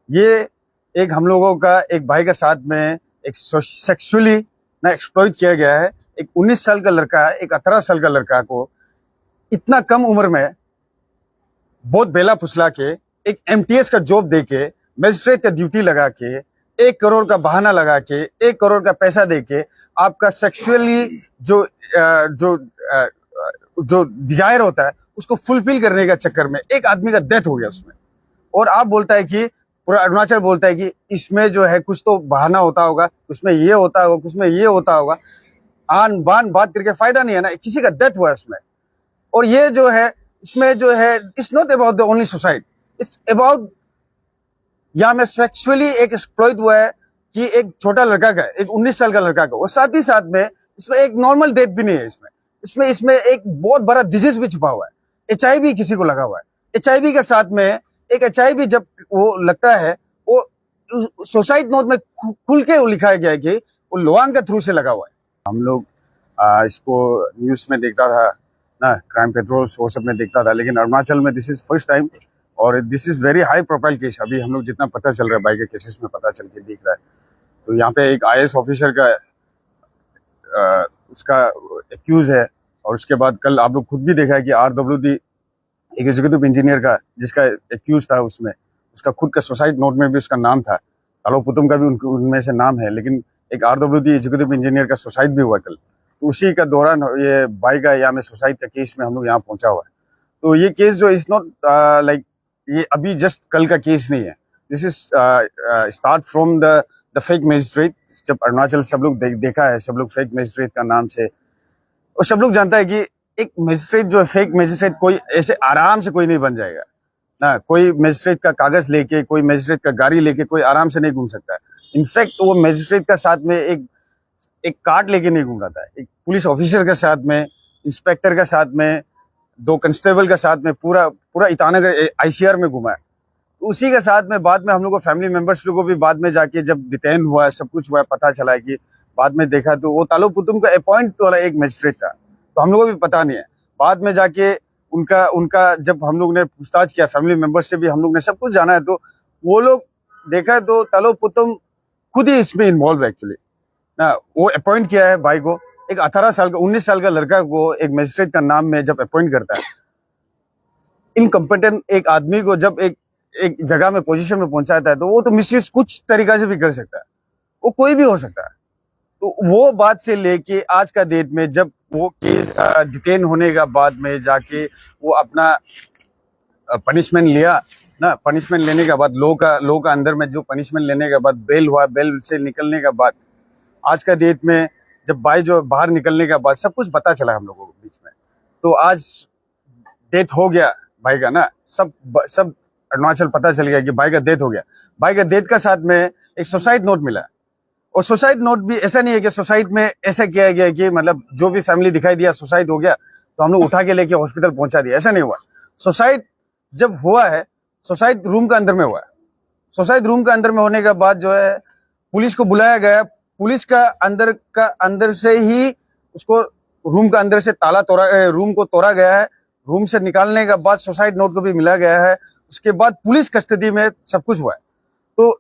ये एक हम लोगों का एक भाई के साथ में एक सेक्सुअली ना एक्सप्लॉइट किया गया है। एक 19 साल का लड़का, एक 18 साल का लड़का को इतना कम उम्र में बहुत बेला फुसला के एक एमटीएस का जॉब दे के, मजिस्ट्रेट का ड्यूटी लगा के, 1 करोड़ का बहाना लगा के, 1 करोड़ का पैसा दे के आपका सेक्सुअली जो जो जो डिजायर होता है उसको फुलफिल करने का चक्कर में एक आदमी का डेथ हो गया उसमें। और आप बोलता है कि पूरा अरुणाचल बोलता है कि इसमें जो है कुछ तो बहाना होता होगा, उसमें ये होता होगा, कुछ में ये होता होगा। आन बान बात करके फायदा नहीं है ना, किसी का डेथ हुआ है उसमें। और ये जो है इसमें जो है it's not about the only suicide, it's about यहाँ में सेक्सुअली एक एक्सप्लॉइट हुआ है कि एक छोटा लड़का का, एक 19 साल का लड़का का। और साथ ही साथ में इसमें एक नॉर्मल डेथ भी नहीं है इसमें इसमें इसमें एक बहुत बड़ा डिजीज भी छुपा हुआ है। एचआईवी किसी को लगा हुआ है। एचआईवी के साथ में एक एचआईवी जब वो लगता है, वो सुसाइड नोट में खुल के लिखा गया है कि वो लोआंग के थ्रू से लगा हुआ है। हम लोग इसको न्यूज में देखता था ना, क्राइम पेट्रोल वो सब में देखता था, लेकिन अरुणाचल में दिस इज फर्स्ट टाइम और this is very high profile case. अभी हम लोग जितना पता चल रहा है बाइक के केसेस में पता चल के दिख रहा है, तो यहाँ पे एक आईएएस ऑफिसर का उसका एक्यूज है। और उसके बाद कल आप लोग खुद भी देखा है कि आरडब्ल्यूडी एक एग्जीक्यूटिव इंजीनियर का जिसका एक्यूज था, उसमें उसका खुद का सुसाइड नोट में भी उसका नाम था। तालो पुतुम का भी उनमें से नाम है, लेकिन एक आरडब्ल्यूडी एग्जीक्यूटिव इंजीनियर का सुसाइड भी हुआ कल। तो उसी का दौरान ये बाइक का यहाँ में सुसाइड का केस में हम लोग यहाँ पहुंचा हुआ है। तो ये केस जो इज नॉट लाइक ये अभी जस्ट कल का केस नहीं है। This is start from the fake magistrate. जब अरुणाचल सब लोग देखा है, सब लोग फेक मजिस्ट्रेट का नाम से, और सब लोग जानता है कि एक मजिस्ट्रेट जो है फेक मजिस्ट्रेट कोई ऐसे आराम से कोई नहीं बन जाएगा ना। कोई मजिस्ट्रेट का कागज लेके, कोई मजिस्ट्रेट का गाड़ी लेके कोई आराम से नहीं घूम सकता है। इनफैक्ट वो मजिस्ट्रेट का साथ में एक कार्ड लेके नहीं घूम रहा था। एक पुलिस ऑफिसर के साथ में, इंस्पेक्टर के साथ में, 2 कांस्टेबल के साथ में पूरा ईटानगर आईसीआर में घुमा है। तो उसी के साथ में बाद में हम लोग को फैमिली मेंबर्स लोगों को भी बाद में जाके जब डिटेन हुआ, सब कुछ हुआ, पता चला है कि बाद में देखा तो वो तालो पुतुम का अपॉइंट वाला एक मजिस्ट्रेट था। तो हम लोगों को भी पता नहीं है। बाद में जाके उनका जब हम लोग ने पूछताछ किया, फैमिली मेंबर से भी हम लोग ने सब कुछ जाना है, तो वो लोग देखा तो तालो पुतुम खुद ही इसमें इन्वॉल्व है एक्चुअली ना। वो अपॉइंट किया है भाई को, एक 18 साल का 19 साल का लड़का को एक मजिस्ट्रेट का नाम में जब अपॉइंट करता है, इनकम्पिटेंट एक आदमी को जब एक जगह में पोजीशन में पहुंचाता है, तो वो तो मिसयूज कुछ तरीका से भी कर सकता है, वो कोई भी हो सकता है। तो वो बात से लेके आज का डेट में जब वो केस डिटेन होने का बाद में जाके वो अपना पनिशमेंट लिया ना, पनिशमेंट लेने के बाद लो का अंदर में जो पनिशमेंट लेने के बाद बेल हुआ, बेल से निकलने के बाद आज का डेट में जब भाई जो बाहर निकलने के बाद सब कुछ पता चला हम लोगों के बीच में। तो आज डेथ हो गया भाई का ना, सब अरुणाचल पता चल गया कि भाई का डेथ हो गया। भाई का डेथ का साथ में एक सुसाइड नोट मिला। और सुसाइड नोट भी ऐसा नहीं है कि सुसाइड में ऐसा किया गया कि मतलब जो भी फैमिली दिखाई दिया सुसाइड हो गया तो हम लोग उठा के लेके हॉस्पिटल पहुंचा दिया, ऐसा नहीं हुआ। सुसाइड जब हुआ है, सुसाइड रूम का अंदर में हुआ है। सुसाइड रूम का अंदर में होने के बाद जो है पुलिस को बुलाया गया। पुलिस का अंदर से ही उसको रूम का अंदर से रूम को तोड़ा गया है। रूम से निकालने के बाद सुसाइड नोट को भी मिला गया है। उसके बाद पुलिस कस्टडी में सब कुछ हुआ है। तो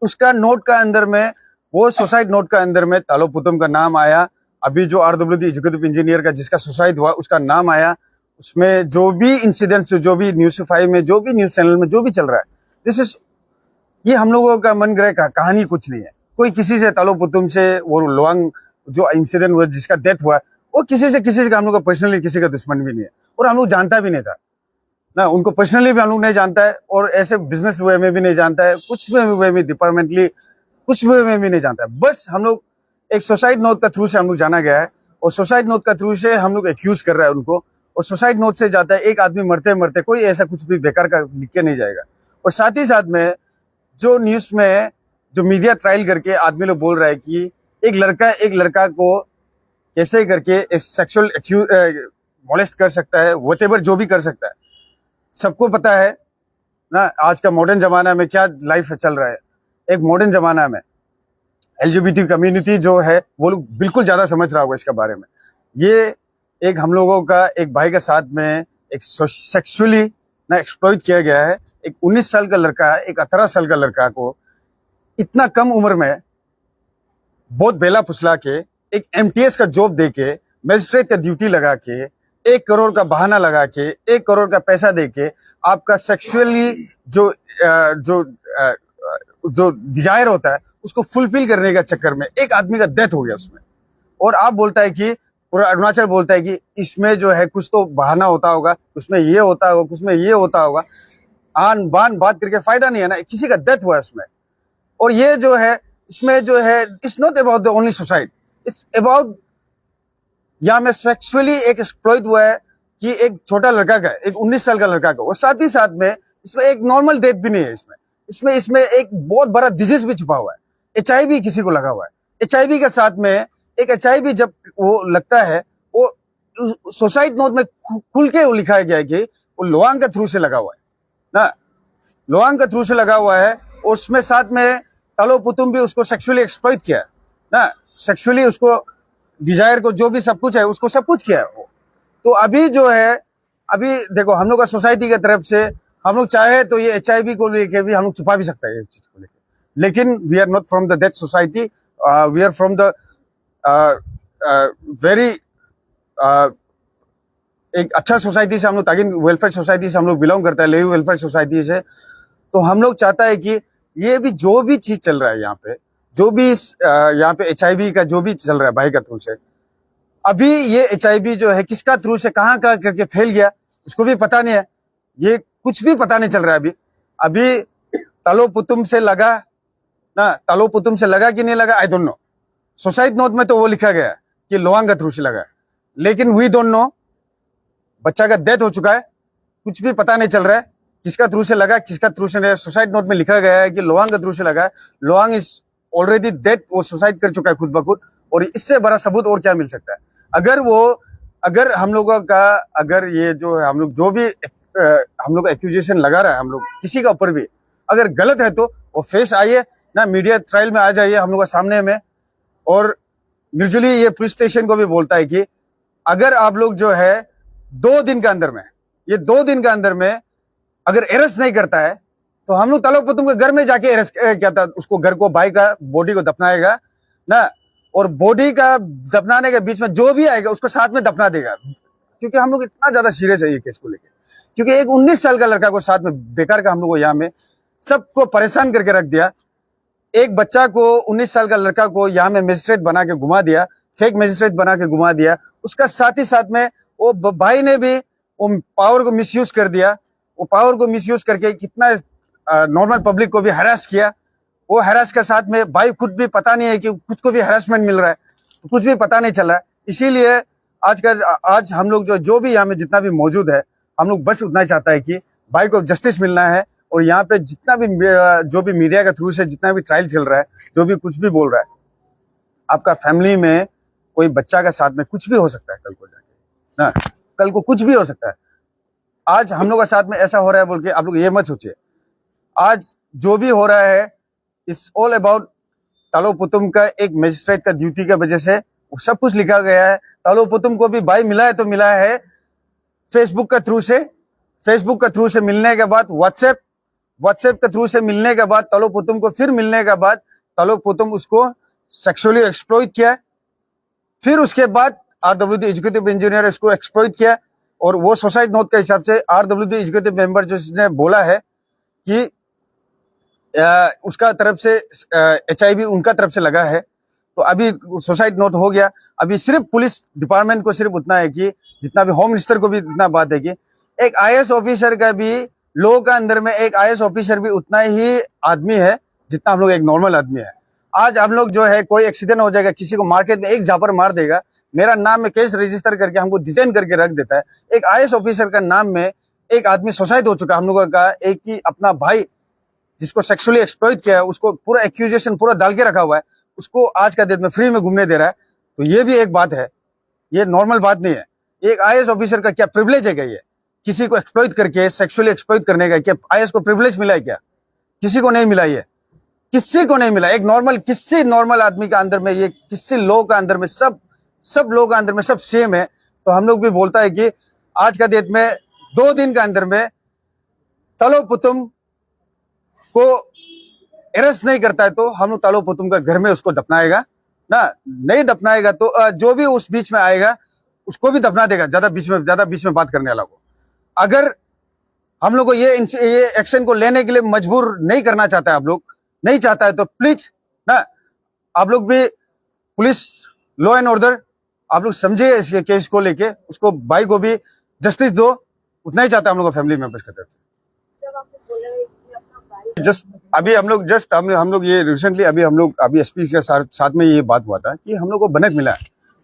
उसका नोट का अंदर में, वो सुसाइड नोट का अंदर में तालो पुतुम का नाम आया। अभी जो आरडब्ल्यूडी एग्जीक्यूटिव इंजीनियर का जिसका सुसाइड हुआ उसका नाम आया। उसमें जो भी इंसिडेंट्स, जो भी न्यूज़ 5 में, जो भी न्यूज चैनल में जो भी चल रहा है, दिस इज ये हम लोगों का मन ग्रह का कहानी कुछ नहीं है। कोई किसी से तालो पुतुम से वो लोआंग जो इंसिडेंट हुआ जिसका डेथ हुआ, वो किसी से हम लोग का पर्सनली किसी का दुश्मन भी नहीं है और हम लोग जानता भी नहीं था ना। उनको पर्सनली भी हम लोग नहीं जानता है और ऐसे बिजनेस वे में भी नहीं जानता है, कुछ भी वे में डिपार्टमेंटली कुछ वे में नहीं जानता है। बस हम लोग एक सुसाइड नोट का थ्रू से हम लोग जाना गया है और सुसाइड नोट का थ्रू से हम लोग एक्यूज कर रहा है उनको। और सुसाइड नोट से जाता है एक आदमी मरते मरते, कोई ऐसा कुछ भी बेकार का लिख के नहीं जाएगा। और साथ ही साथ में जो न्यूज में जो मीडिया ट्रायल करके आदमी लोग बोल रहा है कि एक लड़का को कैसे करके सेक्सुअल मोलेस्ट कर सकता है, व्हाटएवर जो भी कर सकता है। सबको पता है ना आज का मॉडर्न जमाना में क्या लाइफ चल रहा है। एक मॉडर्न जमाना में एलजीबीटी कम्युनिटी जो है वो लोग बिल्कुल ज्यादा समझ रहा होगा इसके बारे में। ये एक हम लोगों का एक भाई के साथ में एक सेक्सुअली ना एक्सप्लॉइट किया गया है। एक 19 साल का लड़का, एक 18 साल का लड़का को इतना कम उम्र में बहुत बेला फुसला के एक एमटीएस का जॉब दे के, मजिस्ट्रेट का ड्यूटी लगा के, 1 करोड़ का बहाना लगा के, 1 करोड़ का पैसा दे के आपका सेक्सुअली जो जो जो डिजायर होता है उसको फुलफिल करने का चक्कर में एक आदमी का डेथ हो गया उसमें। और आप बोलता है कि पूरा अरुणाचल बोलता है कि इसमें जो है कुछ तो बहाना होता होगा, उसमें ये होता होगा, उसमें ये होता होगा। आन बान बात करके फायदा नहीं है ना, किसी का डेथ हुआ है उसमें। और ये जो है इसमें जो है it's not about the only suicide, it's about यहाँ में सेक्सुअली एक एक्सप्लॉइट हुआ है कि एक छोटा लड़का का, एक 19 साल का लड़का का। और साथ ही साथ में इसमें एक नॉर्मल डेथ भी नहीं है इसमें एक बहुत बड़ा डिजीज भी छुपा हुआ है। HIV किसी को लगा हुआ है। HIV के साथ में एक HIV जब वो लगता है, वो सुसाइड नोट में खुल के लिखा गया है कि वो लोअंग के थ्रू से लगा हुआ है ना, लोअंग के थ्रू से लगा हुआ है। उसमें साथ में तालो पुतुम भी उसको सेक्सुअली एक्सप्लॉइट किया है ना, सेक्सुअली उसको डिजायर को जो भी सब कुछ है उसको सब कुछ किया है वो। तो अभी जो है, अभी देखो हम लोग का सोसाइटी की तरफ से हम लोग चाहे तो ये HIV को लेके भी हम लोग छुपा भी सकते हैं इस चीज को लेके, लेकिन we are not from the that society, we are from the very एक अच्छा सोसाइटी से हम लोग, ताकि वेलफेयर सोसाइटी से हम लोग बिलोंग करता है, लेवी वेलफेयर सोसाइटी से। तो हम लोग चाहता है कि ये भी जो भी चीज चल रहा है यहाँ पे, जो भी यहाँ पे HIV का जो भी चल रहा है भाई का थ्रू से, अभी ये HIV जो है किसका थ्रू से कहाँ करके फैल गया उसको भी पता नहीं है, ये कुछ भी पता नहीं चल रहा है। अभी तालो पुतुम से लगा ना, तालो पुतुम से लगा कि नहीं लगा I don't know. Suicide note में तो वो लिखा गया कि लोअंग का थ्रू से लगा, लेकिन वी डोंट नो। बच्चा का डेथ हो चुका है, कुछ भी पता नहीं चल रहा है किसका थ्रू से लगा, किसका थ्रू से नहीं। सुसाइड नोट में लिखा गया है कि लोअंग का थ्रू से लगा है। लोअंग इज ऑलरेडी डेड, वो सुसाइड कर चुका है खुद ब खुद। और इससे बड़ा सबूत और क्या मिल सकता है? अगर हम लोगों का, अगर ये जो है हम लोग जो भी हम लोग एक्यूजेशन लगा रहा है, हम लोग किसी का ऊपर भी अगर गलत है तो वो फेस आइए ना, मीडिया ट्रायल में आ जाइए हम लोग के सामने में। और निर्जली ये पुलिस स्टेशन को भी बोलता है कि अगर आप लोग जो है 2 दिन के अंदर में, ये 2 दिन के अंदर में अगर अरेस्ट नहीं करता है तो हम लोग तालो पुतुम के घर में जाके अरेस्ट क्या था, उसको घर को, भाई का बॉडी को दफनाएगा ना। और बॉडी का दफनाने के बीच में जो भी आएगा उसको साथ में दफना देगा, क्योंकि हम लोग इतना ज्यादा सीरियस है ये केस को लेकर। क्योंकि एक 19 साल का लड़का को साथ में बेकार का हम लोग को यहाँ में सबको परेशान करके रख दिया। एक बच्चा को, 19 साल का लड़का को यहाँ में मजिस्ट्रेट बना के घुमा दिया, फेक मजिस्ट्रेट बना के घुमा दिया। उसका साथ ही साथ में वो भाई ने भी वो पावर को मिसयूज कर दिया। वो पावर को मिसयूज करके कितना नॉर्मल पब्लिक को भी हरास किया। वो हरास के साथ में भाई खुद भी पता नहीं है कि खुद को भी हरासमेंट मिल रहा है, तो कुछ भी पता नहीं चल रहा है। इसीलिए आज हम लोग जो भी यहाँ में जितना भी मौजूद है, हम लोग बस उतना ही चाहता है कि भाई को जस्टिस मिलना है। और यहाँ पे जितना भी जो भी मीडिया के थ्रू से जितना भी ट्रायल चल रहा है, जो भी कुछ भी बोल रहा है, आपका फैमिली में कोई बच्चा का साथ में कुछ भी हो सकता है कल को जाके ना, कल को कुछ भी हो सकता है। आज हम लोग का साथ में ऐसा हो रहा है बोल के आप लोग ये मत सोचिए। आज जो भी हो रहा है इट्स ऑल अबाउट तालो पुतुम का एक मजिस्ट्रेट का ड्यूटी की वजह से वो सब कुछ लिखा गया है। तालो पुतुम को भी भाई मिला है तो मिला है फेसबुक के थ्रू से। फेसबुक के थ्रू से मिलने के बाद व्हाट्सएप के थ्रू से मिलने के बाद तालो पुतुम को फिर मिलने के बाद तालो पुतुम उसको सेक्सुअली एक्सप्लॉइट किया। फिर उसके बाद RWD एग्जीक्यूटिव इंजीनियर इसको एक्सप्लॉइट किया। और वो सुसाइड नोट के हिसाब से RWD एग्जीक्यूटिव मेंबर जिसने बोला है कि उसका तरफ से HIV उनका तरफ से लगा है। तो अभी सुसाइड नोट हो गया। अभी सिर्फ पुलिस डिपार्टमेंट को सिर्फ उतना है कि जितना भी होम मिनिस्टर को भी इतना बात है कि एक IAS ऑफिसर का भी, लोगों का अंदर में एक IAS ऑफिसर भी उतना ही आदमी है जितना हम लोग एक नॉर्मल आदमी है। आज हम लोग जो है कोई एक्सीडेंट हो जाएगा, किसी को मार्केट में एक झापर मार देगा, मेरा नाम में केस रजिस्टर करके हमको डिटेन करके रख देता है। एक IAS ऑफिसर का नाम में एक आदमी सुसाइड हो चुका हम लोगों का, एक ही अपना भाई जिसको सेक्सुअली एक्सप्लॉइट किया है उसको पूरा एक्यूजेशन पूरा डाल के रखा हुआ है, उसको आज का डेट में फ्री में घूमने दे रहा है। तो ये भी एक बात है, ये नॉर्मल बात नहीं है। एक IAS ऑफिसर का क्या प्रिविलेज है क्या? ये किसी को एक्सप्लॉइट करके सेक्सुअली एक्सप्लॉइट करने का क्या IAS को प्रिविलेज मिला है क्या? किसी को नहीं मिला, ये किसी को नहीं मिला। एक नॉर्मल, किसी नॉर्मल आदमी का अंदर में, ये किसी लोग का अंदर में, सब लोग का अंदर में सब सेम है। तो हम लोग भी बोलता है कि आज का डेट में 2 दिन के अंदर में तालो पुतुम को अरेस्ट नहीं करता है तो हम लोग तालो पुतुम का घर में उसको दफनाएगा ना, नहीं दफनाएगा तो जो भी उस बीच में आएगा उसको भी दफना देगा, ज्यादा बीच में बात करने वाला को। अगर हम लोग को ये एक्शन को लेने के लिए मजबूर नहीं करना चाहता है, आप लोग नहीं चाहता है तो प्लीज ना, आप लोग भी पुलिस लॉ एंड ऑर्डर आप लोग समझिए इसके केस को लेके, उसको भाई को भी जस्टिस दो, उतना ही चाहता है हम लोग फैमिली मेंबर्स की तरफ से। जस्ट अभी हम लोग ये रिसेंटली अभी एसपी के साथ में ये बात हुआ था कि हम लोग को बनक मिला है,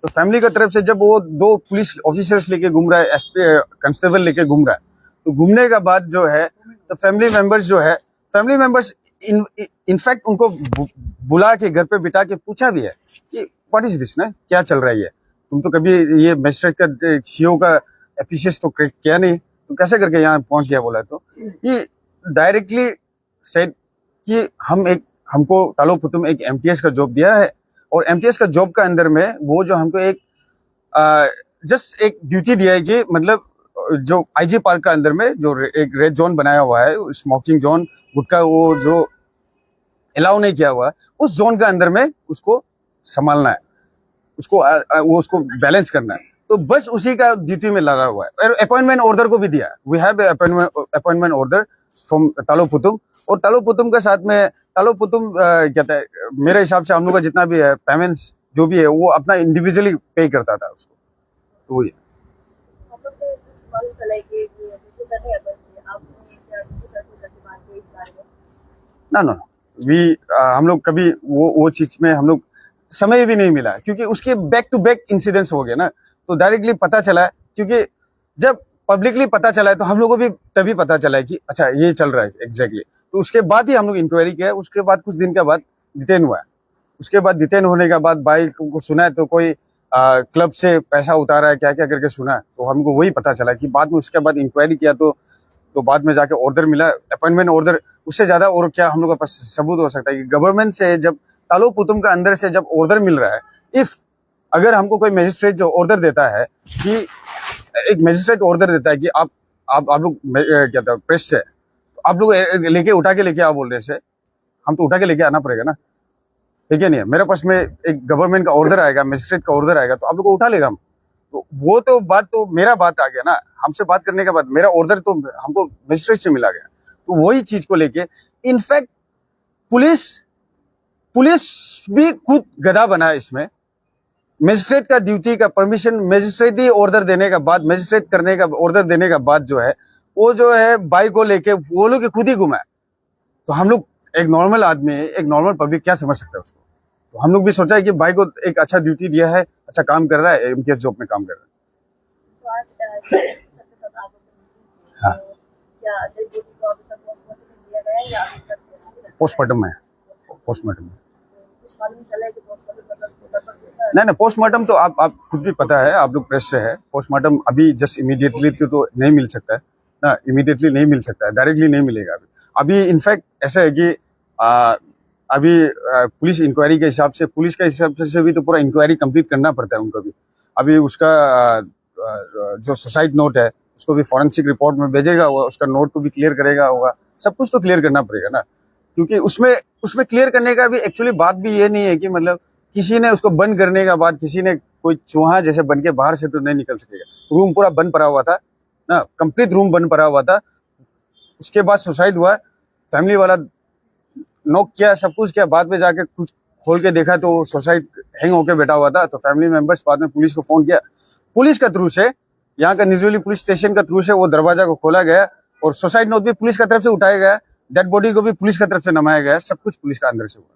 तो फैमिली की तरफ से जब वो 2 पुलिस ऑफिसर्स लेके घूम रहा है, एसपी कांस्टेबल लेके घूम रहा है, तो घूमने का बाद जो है तो फैमिली मेंबर्स इनफैक्ट उनको बुला के घर पे बिठा के पूछा भी है कि व्हाट इज दिस ना, क्या चल रहा है ये, तुम तो कभी ये मजिस्ट्रेट का सीओ का एफिशिएंस तो किया नहीं, तो कैसे करके यहाँ पहुंच गया। बोला तो ये डायरेक्टली सेड कि हमको तालो पुतुम एक एमटीएस का जॉब दिया है, और एमटीएस का जॉब का अंदर में वो जो हमको जस्ट एक ड्यूटी दिया है कि मतलब जो आईजी पार्क का अंदर में जो एक रेड जोन बनाया हुआ है, स्मोकिंग जोन, गुटखा वो जो अलाउ नहीं किया हुआ है, उस जोन का अंदर में उसको संभालना है, उसको बैलेंस करना है, तो बस उसी का ड्यूटी में लगा हुआ है। और अपॉइंटमेंट ऑर्डर को भी दिया है, we have appointment order from तालो पुतुम, और तालो पुतुम के साथ में तालो पुतुम कहता है मेरे हिसाब से हम लोग का जितना भी है पेमेंट्स जो भी है वो अपना इंडिविजुअली पे करता था उसको, तो वही ना हम लोग कभी वो चीज में हम लोग समय भी नहीं मिला, क्योंकि उसके बैक टू बैक इंसिडेंट्स हो गए ना, तो डायरेक्टली पता चला, क्योंकि जब पब्लिकली पता चला है तो हम लोगों को भी तभी पता चला है कि अच्छा ये चल रहा है एग्जैक्टली, तो उसके बाद ही हम लोग इंक्वायरी किया है। उसके बाद कुछ दिन के बाद डिटेन हुआ है, उसके बाद डिटेन होने के बाद भाई को सुना है तो कोई क्लब से पैसा उतारा है, क्या क्या करके सुना है, तो हमको वही पता चला कि बाद में उसके बाद इंक्वायरी किया तो बाद में जाके ऑर्डर मिला, अपॉइंटमेंट ऑर्डर। उससे ज्यादा और क्या हम लोग के पास सबूत हो सकता है कि गवर्नमेंट से जब तालो पुतुम का अंदर से जब ऑर्डर मिल रहा है, इफ अगर हमको कोई मजिस्ट्रेट जो ऑर्डर देता है कि एक मजिस्ट्रेट ऑर्डर देता है कि आप लोग क्या था प्रेस से आप लोग उठा के लेके आओ बोल रहे से, हम तो उठा के लेके आना पड़ेगा ना, ठीक है नहीं, मेरे पास में एक गवर्नमेंट का ऑर्डर आएगा, मजिस्ट्रेट का ऑर्डर आएगा तो आप लोग को उठा लेगा हम, तो वो तो बात तो मेरा बात आ गया ना, हमसे बात करने के बाद मेरा ऑर्डर तो हमको मजिस्ट्रेट से मिला गया, तो वही चीज को लेके इनफैक्ट पुलिस भी खुद गधा बना है इसमें। मजिस्ट्रेट का ड्यूटी का परमिशन मजिस्ट्रेट ही ऑर्डर देने का बाद, मजिस्ट्रेट करने का ऑर्डर देने का बाद जो है वो जो है बाइक को लेके वो लोग खुद ही घुमाए, तो हम लोग एक नॉर्मल आदमी, एक नॉर्मल पब्लिक क्या समझ सकता है उसको, तो हम लोग भी सोचा है कि भाई को एक अच्छा ड्यूटी दिया है, अच्छा काम कर रहा है, एमटीएस जॉब में काम कर रहा है। हाँ, पोस्टमार्टम है, पोस्टमार्टम नहीं, पोस्टमार्टम तो आप खुद भी पता है, आप लोग प्रेस से है, पोस्टमार्टम अभी जस्ट इमीडिएटली तो नहीं मिल सकता है ना, इमीडिएटली नहीं मिल सकता है, डायरेक्टली नहीं मिलेगा अभी इनफैक्ट ऐसा है कि अभी पुलिस इंक्वायरी के हिसाब से, पुलिस के हिसाब से भी तो पूरा इंक्वायरी कंप्लीट करना पड़ता है उनको भी, अभी उसका जो सुसाइड नोट है उसको भी फॉरेंसिक रिपोर्ट में भेजेगा, उसका नोट को भी क्लियर करेगा होगा, सब कुछ तो क्लियर करना पड़ेगा ना, क्योंकि उसमें क्लियर करने का भी एक्चुअली बात भी ये नहीं है कि मतलब किसी ने उसको बंद करने का बाद किसी ने कोई चूहा जैसे बन के बाहर से तो नहीं निकल सकेगा, रूम पूरा बंद पड़ा हुआ था ना, कंप्लीट रूम बंद पड़ा हुआ था, उसके बाद सुसाइड हुआ, फैमिली वाला नॉक किया, सब कुछ किया, बाद में जाके कुछ खोल के देखा तो सुसाइड हैंग होके बैठा हुआ था, तो फैमिली मेंबर्स बाद में पुलिस को फोन किया, पुलिस का थ्रू से, यहाँ का निजोली पुलिस स्टेशन का थ्रू से वो दरवाजा को खोला गया और सुसाइड नोट भी पुलिस की तरफ से उठाया गया, डेड बॉडी को भी पुलिस की तरफ से नमाया गया, सब कुछ पुलिस का अंदर से हुआ।